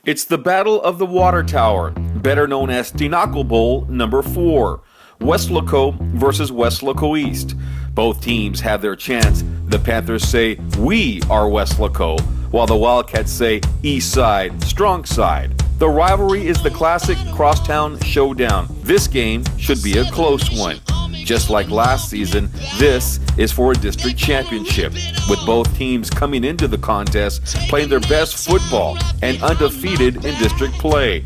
It's the Battle of the Water Tower, better known as Tinaco Bowl number 4. Weslaco versus Weslaco East. Both teams have their chance. The Panthers say, "We are Weslaco," while the Wildcats say, "East Side, Strong Side." The rivalry is the classic crosstown showdown. This game should be a close one. Just like last season, this is for a district championship, with both teams coming into the contest playing their best football and undefeated in district play.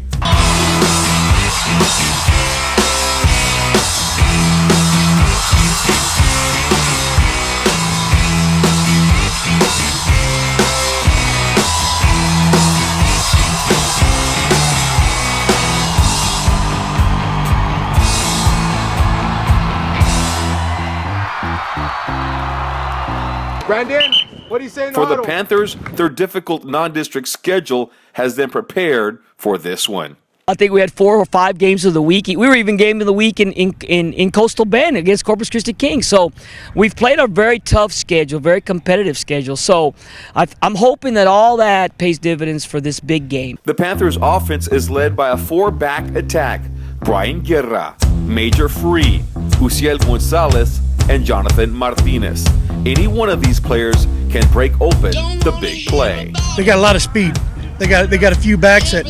Brandon, what do you say in the For the huddle? Panthers, their difficult non-district schedule has them prepared for this one. I think we had 4 or 5 games of the week. We were even game of the week in Coastal Bend against Corpus Christi Kings. So we've played a very tough schedule, very competitive schedule. So I'm hoping that all that pays dividends for this big game. The Panthers' offense is led by a 4-back attack: Brian Guerra, Major Free, Uciel Gonzalez, and Jonathan Martinez. Any one of these players can break open the big play. They got a lot of speed. They got a few backs that,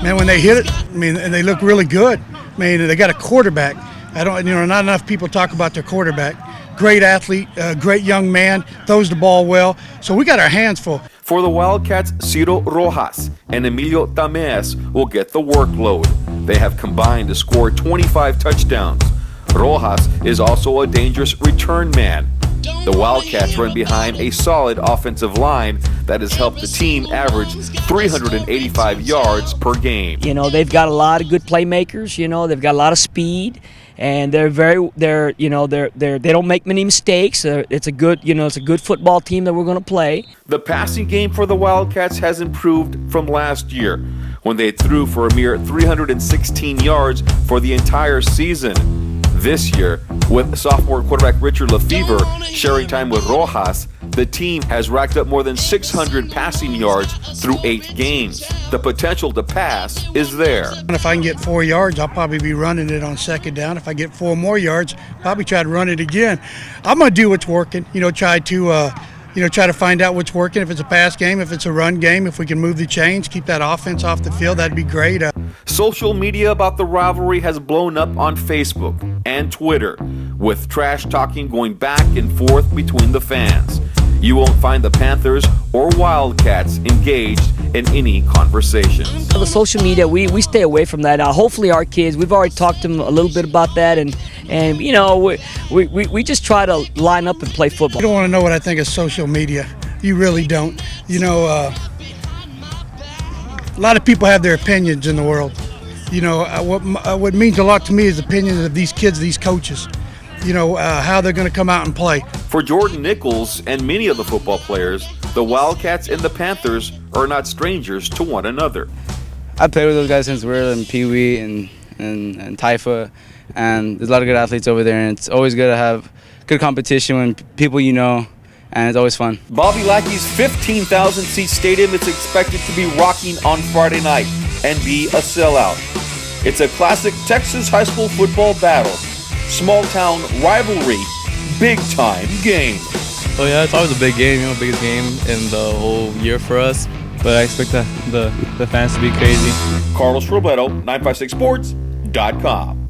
man, when they hit it, I mean, and they look really good. I mean, they got a quarterback. Not enough people talk about their quarterback. Great athlete, great young man, throws the ball well. So we got our hands full. For the Wildcats, Ciro Rojas and Emilio Tamez will get the workload. They have combined to score 25 touchdowns. Rojas is also a dangerous return man. The Wildcats run behind a solid offensive line that has helped the team average 385 yards per game. You know, they've got a lot of good playmakers. You know, they've got a lot of speed, and they don't make many mistakes. It's a good football team that we're going to play. The passing game for the Wildcats has improved from last year, when they threw for a mere 316 yards for the entire season. This year, with sophomore quarterback Richard Lefevre sharing time with Rojas, the team has racked up more than 600 passing yards through 8 games. The potential to pass is there. And if I can get 4 yards, I'll probably be running it on second down. If I get 4 more yards, probably try to run it again. I'm going to do what's working, try to find out what's working. If it's a pass game, if it's a run game, if we can move the chains, keep that offense off the field, that'd be great. Social media about the rivalry has blown up on Facebook and Twitter, with trash talking going back and forth between the fans. You won't find the Panthers or Wildcats engaged in any conversations. The social media, we stay away from that. Hopefully our kids, we've already talked to them a little bit about that, and we just try to line up and play football. You don't want to know what I think of social media. You really don't. A lot of people have their opinions in the world. What means a lot to me is the opinions of these kids, these coaches. How they're going to come out and play. For Jordan Nichols and many of the football players, the Wildcats and the Panthers are not strangers to one another. I played with those guys since we were in Pee Wee and Taifa, and there's a lot of good athletes over there, and it's always good to have good competition when people and it's always fun. Bobby Lackey's 15,000-seat stadium is expected to be rocking on Friday night and be a sellout. It's a classic Texas high school football battle, small-town rivalry, big-time game. Oh yeah, it's always a big game, biggest game in the whole year for us. But I expect the fans to be crazy. Carlos Robledo, 956sports.com.